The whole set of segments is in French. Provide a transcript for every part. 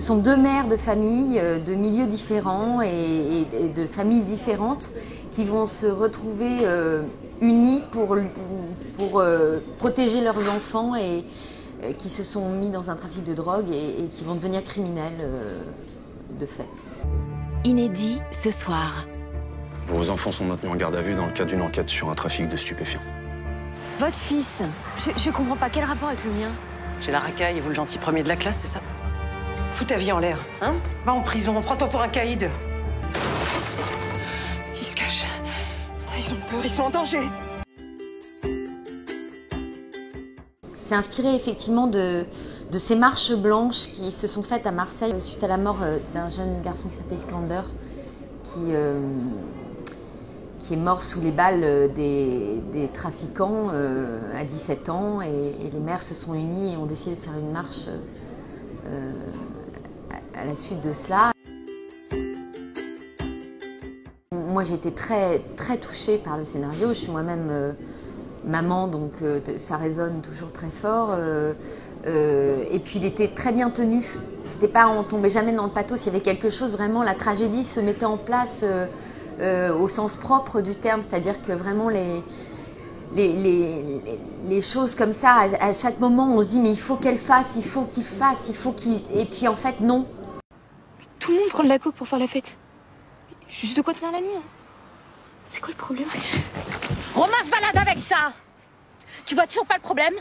sont deux mères de famille, de milieux différents et de familles différentes qui vont se retrouver unies pour protéger leurs enfants et qui se sont mis dans un trafic de drogue et qui vont devenir criminels de fait. Inédit ce soir. Vos enfants sont maintenus en garde à vue dans le cadre d'une enquête sur un trafic de stupéfiants. Votre fils, je comprends pas, quel rapport avec le mien? J'ai la racaille et vous le gentil premier de la classe, c'est ça? Fous ta vie en l'air, hein? Va en prison, prends-toi pour un caïd. Ils se cachent. Ils ont peur, ils sont en danger. C'est inspiré effectivement de ces marches blanches qui se sont faites à Marseille suite à la mort d'un jeune garçon qui s'appelait Iskander, qui est mort sous les balles des trafiquants à 17 ans. Et les mères se sont unies et ont décidé de faire une marche à la suite de cela. Moi, j'ai été très, très touchée par le scénario. Je suis moi-même maman, donc ça résonne toujours très fort. Et puis, il était très bien tenu. C'était pas, on tombait jamais dans le pathos. Il y avait quelque chose, vraiment, la tragédie se mettait en place au sens propre du terme. C'est-à-dire que vraiment, les choses comme ça, à chaque moment, on se dit, mais il faut qu'elle fasse, il faut qu'il fasse, il faut qu'il... Et puis, en fait, non. Tout le monde prend de la coke pour faire la fête. Juste de quoi tenir la nuit. Hein. C'est quoi le problème? Romain se balade avec ça. Tu vois toujours pas le problème?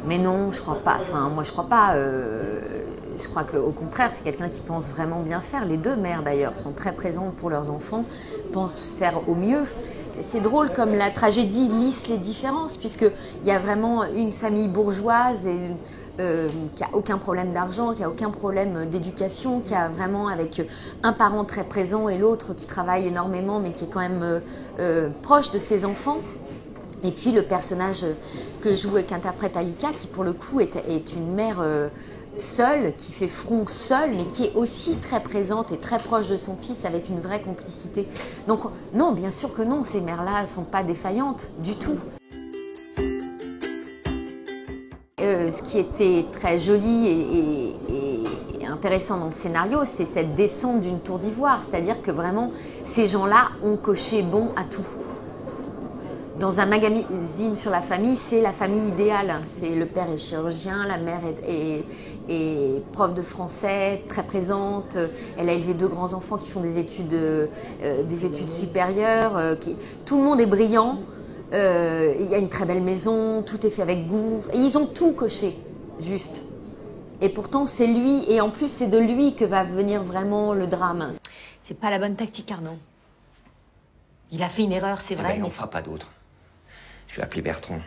Mais non, je crois pas. Enfin, moi, je crois pas. Je crois qu'au contraire, c'est quelqu'un qui pense vraiment bien faire. Les deux mères, d'ailleurs, sont très présentes pour leurs enfants, pensent faire au mieux. C'est drôle comme la tragédie lisse les différences, puisqu'il y a vraiment une famille bourgeoise et qui n'a aucun problème d'argent, qui n'a aucun problème d'éducation, qui a vraiment avec un parent très présent et l'autre qui travaille énormément, mais qui est quand même proche de ses enfants. Et puis le personnage qu'interprète Alika, qui pour le coup est une mère seule, qui fait front seule, mais qui est aussi très présente et très proche de son fils avec une vraie complicité. Donc non, bien sûr que non, ces mères-là ne sont pas défaillantes du tout. Ce qui était très joli et intéressant dans le scénario, c'est cette descente d'une tour d'ivoire. C'est-à-dire que vraiment, ces gens-là ont coché bon à tout. Dans un magazine sur la famille, c'est la famille idéale. C'est le père est chirurgien, la mère est prof de français, très présente. Elle a élevé deux grands-enfants qui font des études supérieures. Tout le monde est brillant. Il y a une très belle maison, tout est fait avec goût. Et ils ont tout coché, juste. Et pourtant, c'est lui, et en plus, c'est de lui que va venir vraiment le drame. C'est pas la bonne tactique, Arnaud. Il a fait une erreur, c'est vrai. Il n'en fera pas d'autre. Je vais appeler Bertrand.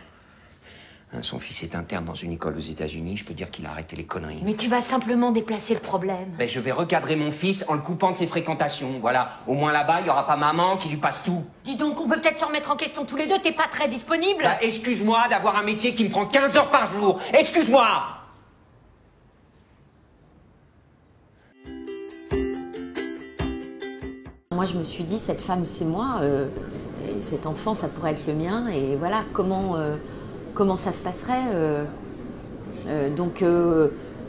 Son fils est interne dans une école aux États-Unis. Je peux dire qu'il a arrêté les conneries. Mais tu vas simplement déplacer le problème. Ben, je vais recadrer mon fils en le coupant de ses fréquentations. Voilà. Au moins là-bas, il n'y aura pas maman qui lui passe tout. Dis donc, on peut peut-être se remettre en question tous les deux. T'es pas très disponible. Bah, excuse-moi d'avoir un métier qui me prend 15 heures par jour. Excuse-moi. Moi, je me suis dit, cette femme, c'est moi. Et cet enfant, ça pourrait être le mien. Et voilà, comment ça se passerait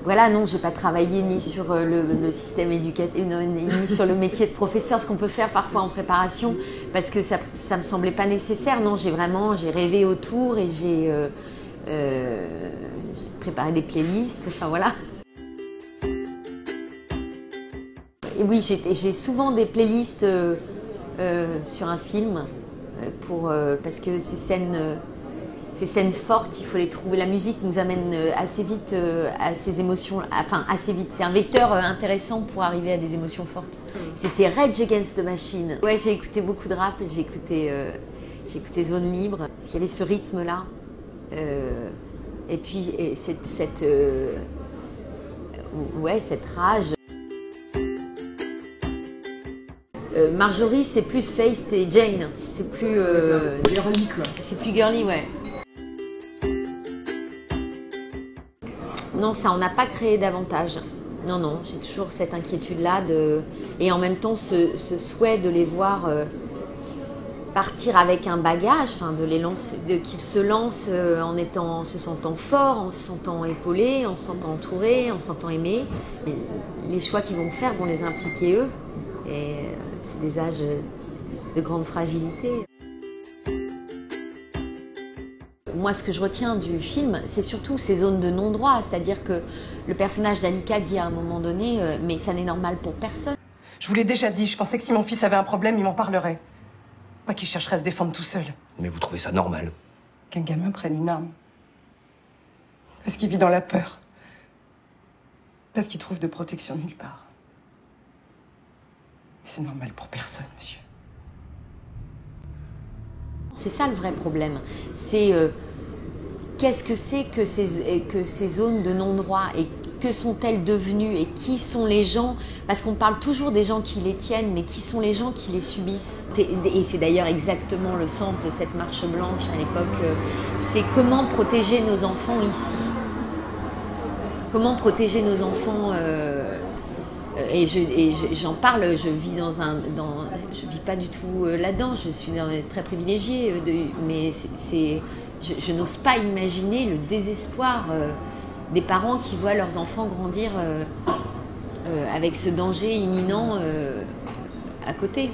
voilà, non, j'ai pas travaillé ni sur le système éducatif, ni sur le métier de professeur, ce qu'on peut faire parfois en préparation, parce que ça me semblait pas nécessaire. Non, j'ai rêvé autour et j'ai préparé des playlists, enfin voilà. Et oui, j'ai souvent des playlists sur un film, parce que ces scènes fortes, il faut les trouver. La musique nous amène assez vite à ces émotions, enfin assez vite. C'est un vecteur intéressant pour arriver à des émotions fortes. C'était Rage Against the Machine. Ouais, j'ai écouté beaucoup de rap, j'ai écouté Zone Libre. Il y avait ce rythme-là. Et puis cette rage. Marjorie, c'est plus Faith et Jane. C'est plus girly, quoi. C'est plus girly, ouais. Non, ça, on n'a pas créé davantage. Non, non, j'ai toujours cette inquiétude-là et en même temps ce souhait de les voir partir avec un bagage, enfin de les lancer, qu'ils se lancent en se sentant forts, en se sentant épaulés, en se sentant entourés, en se sentant aimés. Et les choix qu'ils vont faire vont les impliquer eux. Et c'est des âges de grande fragilité. Moi, ce que je retiens du film, c'est surtout ces zones de non-droit. C'est-à-dire que le personnage d'Annika dit à un moment donné « mais ça n'est normal pour personne ». Je vous l'ai déjà dit, je pensais que si mon fils avait un problème, il m'en parlerait. Pas qu'il chercherait à se défendre tout seul. Mais vous trouvez ça normal? Qu'un gamin prenne une arme. Parce qu'il vit dans la peur. Parce qu'il trouve de protection nulle part. Mais c'est normal pour personne, monsieur. C'est ça le vrai problème. C'est qu'est-ce que c'est que ces zones de non-droit et que sont-elles devenues et qui sont les gens? Parce qu'on parle toujours des gens qui les tiennent, mais qui sont les gens qui les subissent? Et c'est d'ailleurs exactement le sens de cette marche blanche à l'époque. C'est comment protéger nos enfants ici? Comment protéger nos enfants et j'en parle, je vis je vis pas du tout là-dedans, je suis très privilégiée, mais je n'ose pas imaginer le désespoir des parents qui voient leurs enfants grandir avec ce danger imminent à côté.